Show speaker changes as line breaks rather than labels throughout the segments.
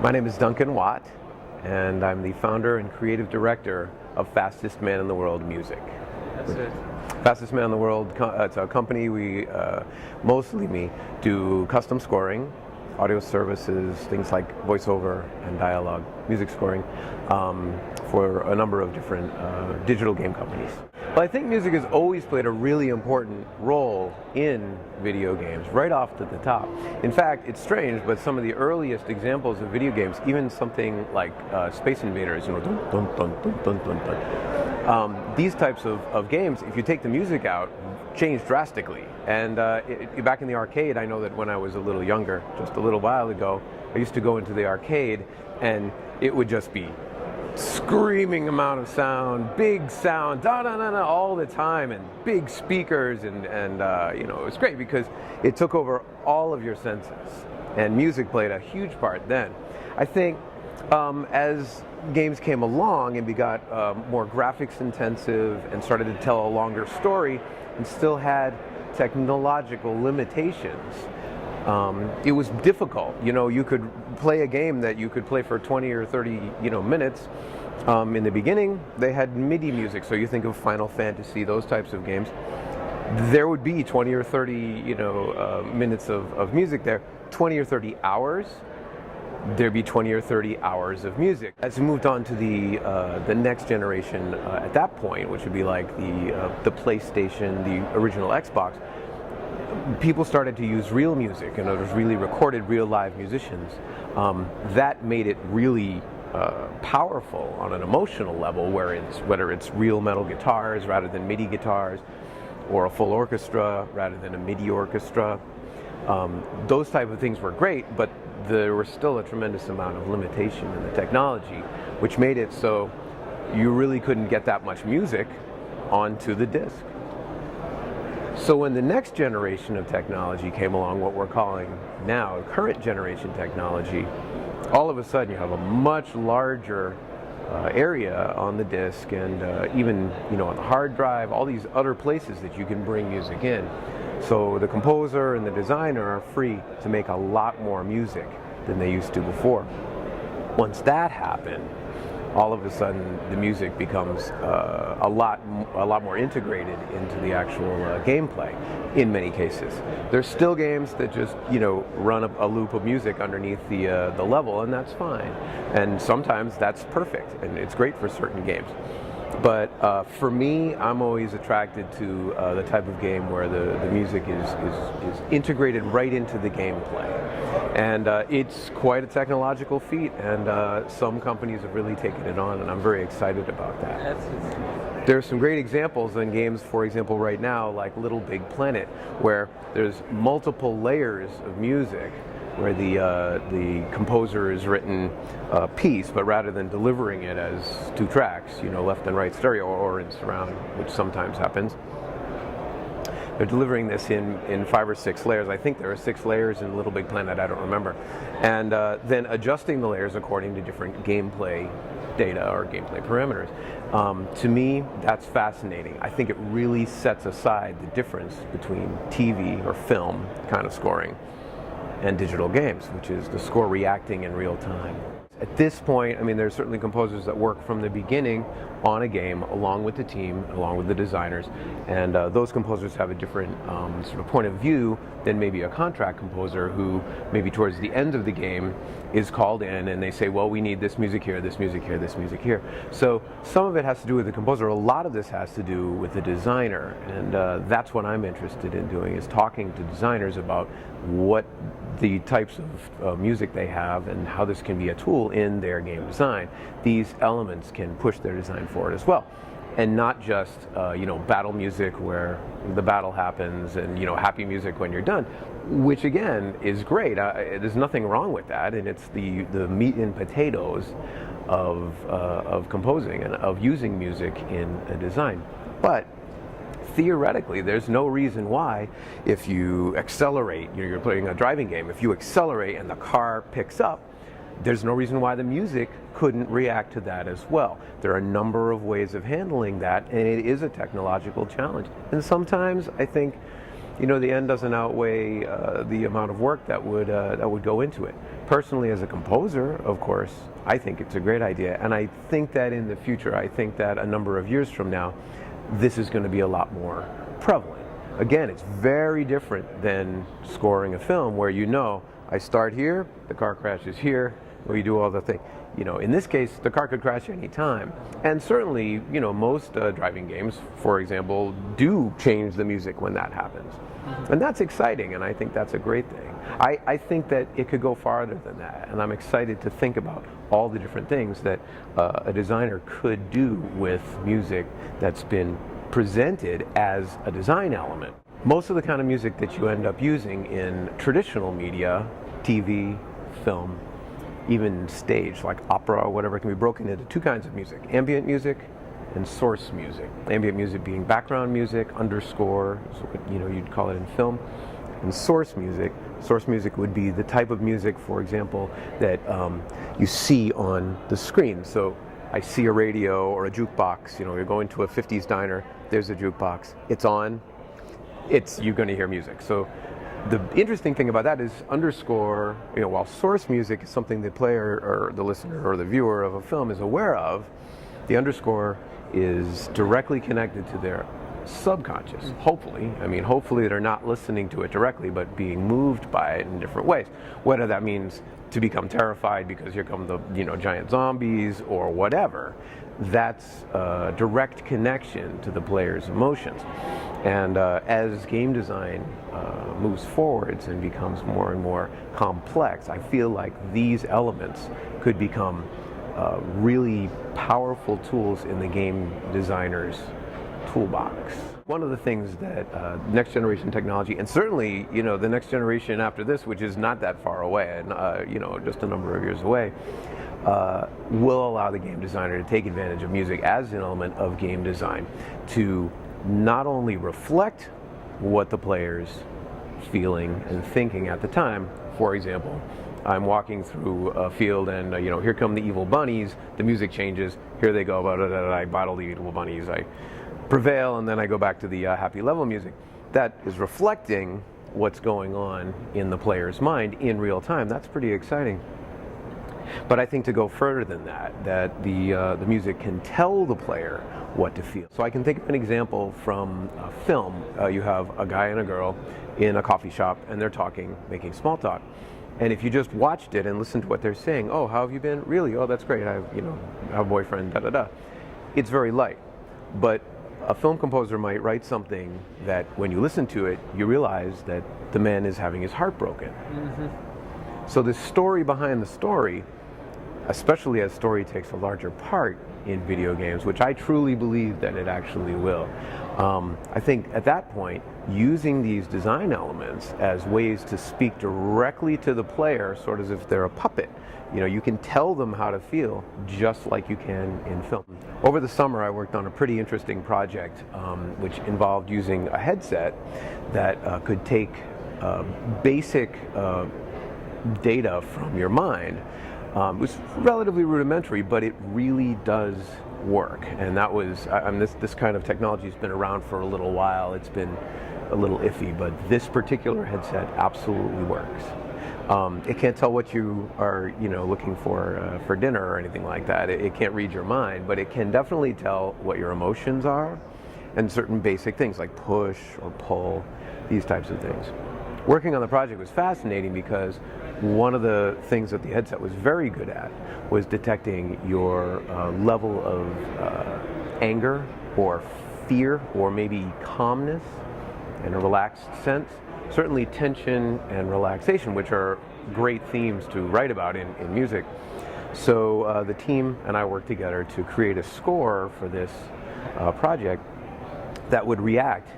My name is Duncan Watt, and I'm the founder and creative director of Fastest Man in the World Music.
That's it.
Fastest Man in the World, it's a company we, mostly me, do custom scoring, audio services, things like voiceover and dialogue, music scoring, for a number of different digital game companies. Well, I think music has always played a really important role in video games, right off to the top. In fact, it's strange, but some of the earliest examples of video games, even something like Space Invaders, dun, dun, dun, dun, dun, dun, dun. These types of games, if you take the music out, changed drastically. And back in the arcade, I know that when I was a little younger, just a little while ago, I used to go into the arcade and it would just be screaming amount of sound, big sound, da da da da, all the time, and big speakers, and it was great because it took over all of your senses, and music played a huge part then. I think as games came along and got more graphics intensive and started to tell a longer story and still had technological limitations, it was difficult. You could play a game that you could play for 20 or 30 minutes. In the beginning, they had MIDI music, so you think of Final Fantasy, those types of games. There would be 20 or 30 minutes of music there. 20 or 30 hours, there'd be 20 or 30 hours of music. As we moved on to the next generation at that point, which would be like the PlayStation, the original Xbox, people started to use real music, and it was really recorded, real live musicians. That made it really powerful on an emotional level, whether it's real metal guitars rather than MIDI guitars, or a full orchestra rather than a MIDI orchestra. Those type of things were great, but there was still a tremendous amount of limitation in the technology, which made it so you really couldn't get that much music onto the disc. So when the next generation of technology came along, what we're calling now current generation technology, all of a sudden you have a much larger area on the disc, and even on the hard drive, all these other places that you can bring music in. So the composer and the designer are free to make a lot more music than they used to before. Once that happened, all of a sudden the music becomes a lot more integrated into the actual gameplay in many cases. There's still games that just run a loop of music underneath the level, and that's fine. And sometimes that's perfect, and it's great for certain games. But for me, I'm always attracted to the type of game where the music is integrated right into the gameplay. And it's quite a technological feat, and some companies have really taken it on, and I'm very excited about that. There's some great examples in games, for example, right now, like Little Big Planet, where there's multiple layers of music, where the composer has written a piece, but rather than delivering it as two tracks, left and right stereo or in surround, which sometimes happens, they're delivering this in 5 or 6 layers. I think there are 6 layers in Little Big Planet, I don't remember. And then adjusting the layers according to different gameplay data or gameplay parameters. To me, that's fascinating. I think it really sets aside the difference between TV or film kind of scoring and digital games, which is the score reacting in real time. At this point, there's certainly composers that work from the beginning on a game along with the team, along with the designers, and those composers have a different sort of point of view than maybe a contract composer who maybe towards the end of the game is called in and they say, well, we need this music here, this music here, this music here. So some of it has to do with the composer, a lot of this has to do with the designer, and that's what I'm interested in doing, is talking to designers about what the types of music they have and how this can be a tool in their game design. These elements can push their design forward as well, and not just battle music where the battle happens and happy music when you're done, which again is great. There's nothing wrong with that, and it's the meat and potatoes of composing and of using music in a design. But theoretically, there's no reason why, if you accelerate, you're playing a driving game, if you accelerate and the car picks up, there's no reason why the music couldn't react to that as well. There are a number of ways of handling that, and it is a technological challenge. And sometimes I think the end doesn't outweigh the amount of work that would go into it. Personally, as a composer, of course, I think it's a great idea, and I think that in the future, I think that a number of years from now, this is going to be a lot more prevalent. Again, it's very different than scoring a film where I start here, the car crashes here, we do all the things. In this case, the car could crash any time. And certainly, most driving games, for example, do change the music when that happens. And that's exciting, and I think that's a great thing. I think that it could go farther than that, and I'm excited to think about all the different things that a designer could do with music that's been presented as a design element. Most of the kind of music that you end up using in traditional media, TV, film, even stage, like opera or whatever, can be broken into two kinds of music: ambient music and source music. Ambient music being background music, underscore, you'd call it in film. And source music would be the type of music, for example, that you see on the screen. So I see a radio or a jukebox, you're going to a 50s diner, there's a jukebox, it's on, you're going to hear music. So the interesting thing about that is underscore, while source music is something the player or the listener or the viewer of a film is aware of, the underscore is directly connected to their subconscious, hopefully. Hopefully they're not listening to it directly, but being moved by it in different ways. Whether that means to become terrified because here come the giant zombies or whatever, that's a direct connection to the player's emotions. And as game design moves forwards and becomes more and more complex, I feel like these elements could become really powerful tools in the game designer's toolbox. One of the things that next generation technology, and certainly the next generation after this, which is not that far away, and just a number of years away, will allow the game designer to take advantage of music as an element of game design to not only reflect what the player's feeling and thinking at the time. For example, I'm walking through a field and here come the evil bunnies, the music changes, here they go, I battle the evil bunnies, I prevail, and then I go back to the happy level music. That is reflecting what's going on in the player's mind in real time. That's pretty exciting. But I think to go further than that the music can tell the player what to feel. So I can think of an example from a film. You have a guy and a girl in a coffee shop, and they're talking, making small talk. And if you just watched it and listened to what they're saying, oh, how have you been? Really? Oh, that's great. I have a boyfriend, da-da-da. It's very light. But a film composer might write something that when you listen to it, you realize that the man is having his heart broken. Mm-hmm. So the story behind the story, especially as story takes a larger part in video games, which I truly believe that it actually will. I think at that point, using these design elements as ways to speak directly to the player, sort of as if they're a puppet. You can tell them how to feel just like you can in film. Over the summer, I worked on a pretty interesting project which involved using a headset that could take basic data from your mind. It was relatively rudimentary, but it really does work. And that was, this kind of technology has been around for a little while. It's been a little iffy, but this particular headset absolutely works. It can't tell what you are, looking for dinner or anything like that. It can't read your mind, but it can definitely tell what your emotions are and certain basic things like push or pull, these types of things. Working on the project was fascinating because one of the things that the headset was very good at was detecting your level of anger or fear or maybe calmness and a relaxed sense. Certainly tension and relaxation, which are great themes to write about in music. So the team and I worked together to create a score for this project that would react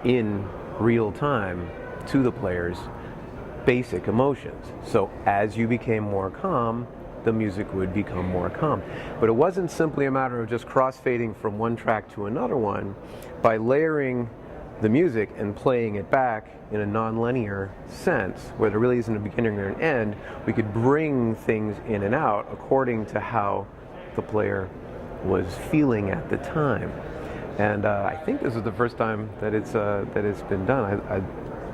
in real time to the player's basic emotions. So as you became more calm, the music would become more calm. But it wasn't simply a matter of just crossfading from one track to another one. By layering the music and playing it back in a non-linear sense, where there really isn't a beginning or an end, we could bring things in and out according to how the player was feeling at the time. and I think this is the first time that it's been done. I'd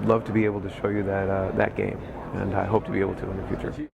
love to be able to show you that game, and I hope to be able to in the future.